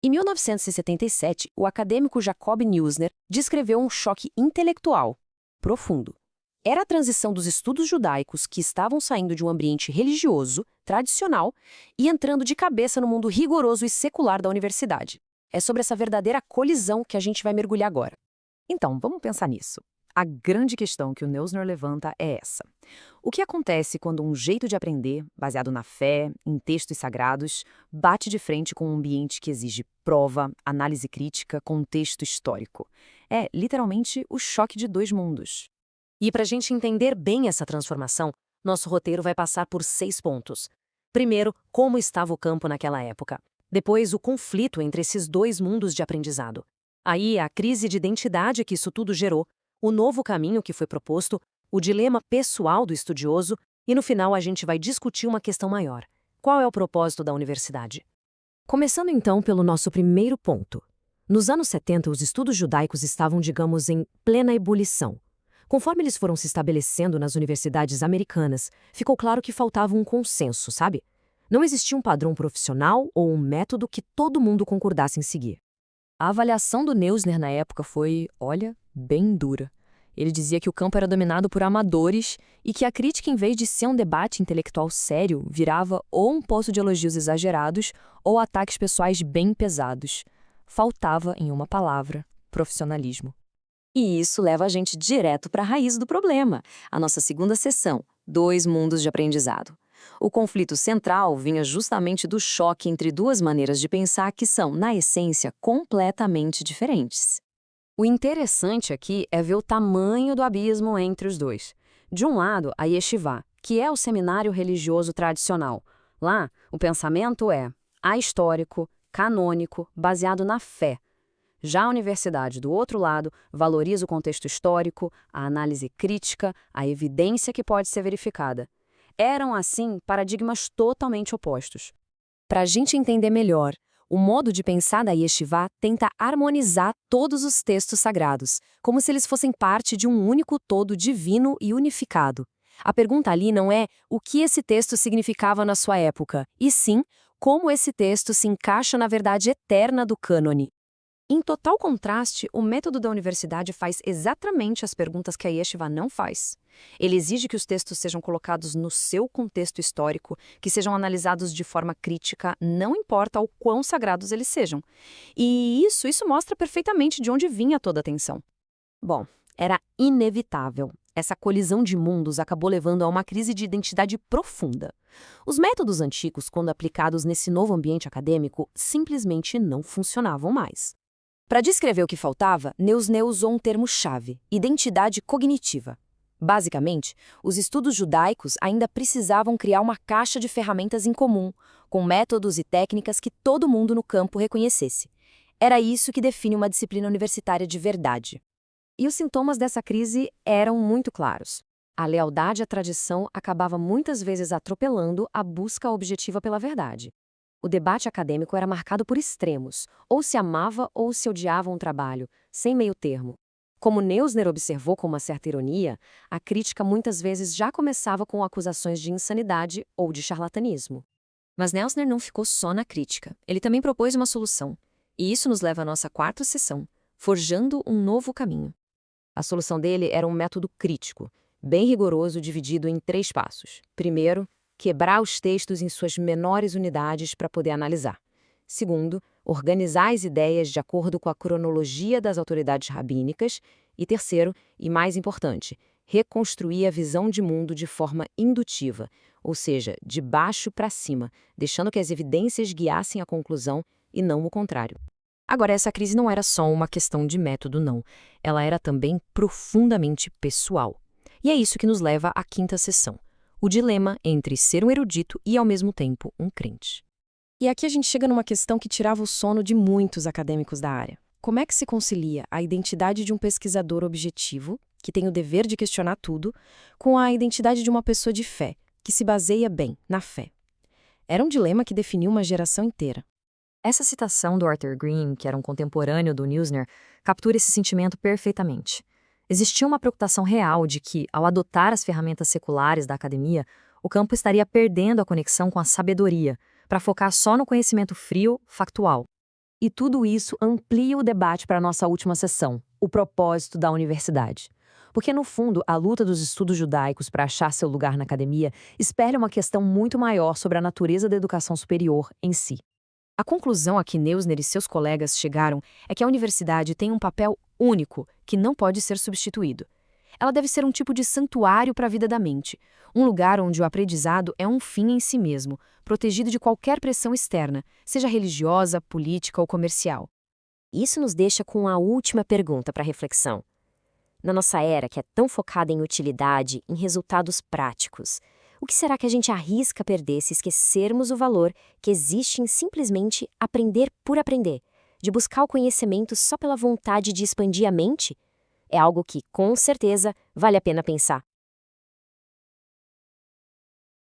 Em 1977, o acadêmico Jacob Neusner descreveu um choque intelectual profundo. Era a transição dos estudos judaicos que estavam saindo de um ambiente religioso, tradicional, e entrando de cabeça no mundo rigoroso e secular da universidade. É sobre essa verdadeira colisão que a gente vai mergulhar agora. Então, vamos pensar nisso. A grande questão que o Neusner levanta é essa. O que acontece quando um jeito de aprender, baseado na fé, em textos sagrados, bate de frente com um ambiente que exige prova, análise crítica, contexto histórico? É, literalmente, o choque de dois mundos. E para a gente entender bem essa transformação, nosso roteiro vai passar por 6 pontos. Primeiro, como estava o campo naquela época. Depois, o conflito entre esses dois mundos de aprendizado. Aí, a crise de identidade que isso tudo gerou, o novo caminho que foi proposto, o dilema pessoal do estudioso e, no final, a gente vai discutir uma questão maior. Qual é o propósito da universidade? Começando então pelo nosso primeiro ponto. Nos anos 70, os estudos judaicos estavam, digamos, em plena ebulição. Conforme eles foram se estabelecendo nas universidades americanas, ficou claro que faltava um consenso, sabe? Não existia um padrão profissional ou um método que todo mundo concordasse em seguir. A avaliação do Neusner na época foi, olha, bem dura. Ele dizia que o campo era dominado por amadores e que a crítica, em vez de ser um debate intelectual sério, virava ou um poço de elogios exagerados ou ataques pessoais bem pesados. Faltava, em uma palavra, profissionalismo. E isso leva a gente direto para a raiz do problema, a nossa segunda seção, dois mundos de aprendizado. O conflito central vinha justamente do choque entre duas maneiras de pensar que são, na essência, completamente diferentes. O interessante aqui é ver o tamanho do abismo entre os dois. De um lado, a Yeshivá, que é o seminário religioso tradicional. Lá, o pensamento é ahistórico, canônico, baseado na fé. Já a universidade, do outro lado, valoriza o contexto histórico, a análise crítica, a evidência que pode ser verificada. Eram, assim, paradigmas totalmente opostos. Para a gente entender melhor, o modo de pensar da Yeshivá tenta harmonizar todos os textos sagrados, como se eles fossem parte de um único todo divino e unificado. A pergunta ali não é o que esse texto significava na sua época, e sim como esse texto se encaixa na verdade eterna do cânone. Em total contraste, o método da universidade faz exatamente as perguntas que a Yeshiva não faz. Ele exige que os textos sejam colocados no seu contexto histórico, que sejam analisados de forma crítica, não importa o quão sagrados eles sejam. E isso mostra perfeitamente de onde vinha toda a tensão. Bom, era inevitável. Essa colisão de mundos acabou levando a uma crise de identidade profunda. Os métodos antigos, quando aplicados nesse novo ambiente acadêmico, simplesmente não funcionavam mais. Para descrever o que faltava, Neusner usou um termo-chave: identidade cognitiva. Basicamente, os estudos judaicos ainda precisavam criar uma caixa de ferramentas em comum, com métodos e técnicas que todo mundo no campo reconhecesse. Era isso que define uma disciplina universitária de verdade. E os sintomas dessa crise eram muito claros. A lealdade à tradição acabava muitas vezes atropelando a busca objetiva pela verdade. O debate acadêmico era marcado por extremos, ou se amava ou se odiava um trabalho, sem meio termo. Como Neusner observou com uma certa ironia, a crítica muitas vezes já começava com acusações de insanidade ou de charlatanismo. Mas Neusner não ficou só na crítica, ele também propôs uma solução. E isso nos leva à nossa quarta sessão, forjando um novo caminho. A solução dele era um método crítico, bem rigoroso, dividido em 3 passos. Primeiro, quebrar os textos em suas menores unidades para poder analisar. Segundo, organizar as ideias de acordo com a cronologia das autoridades rabínicas. E terceiro, e mais importante, reconstruir a visão de mundo de forma indutiva, ou seja, de baixo para cima, deixando que as evidências guiassem a conclusão e não o contrário. Agora, essa crise não era só uma questão de método, não. Ela era também profundamente pessoal. E é isso que nos leva à quinta sessão. O dilema entre ser um erudito e, ao mesmo tempo, um crente. E aqui a gente chega numa questão que tirava o sono de muitos acadêmicos da área. Como é que se concilia a identidade de um pesquisador objetivo, que tem o dever de questionar tudo, com a identidade de uma pessoa de fé, que se baseia bem na fé? Era um dilema que definiu uma geração inteira. Essa citação do Arthur Green, que era um contemporâneo do Neusner, captura esse sentimento perfeitamente. Existia uma preocupação real de que, ao adotar as ferramentas seculares da academia, o campo estaria perdendo a conexão com a sabedoria, para focar só no conhecimento frio, factual. E tudo isso amplia o debate para a nossa última sessão, o propósito da universidade. Porque, no fundo, a luta dos estudos judaicos para achar seu lugar na academia espelha uma questão muito maior sobre a natureza da educação superior em si. A conclusão a que Neusner e seus colegas chegaram é que a universidade tem um papel único que não pode ser substituído. Ela deve ser um tipo de santuário para a vida da mente, um lugar onde o aprendizado é um fim em si mesmo, protegido de qualquer pressão externa, seja religiosa, política ou comercial. Isso nos deixa com a última pergunta para reflexão. Na nossa era, que é tão focada em utilidade, em resultados práticos, o que será que a gente arrisca perder se esquecermos o valor que existe em simplesmente aprender por aprender, de buscar o conhecimento só pela vontade de expandir a mente? É algo que, com certeza, vale a pena pensar.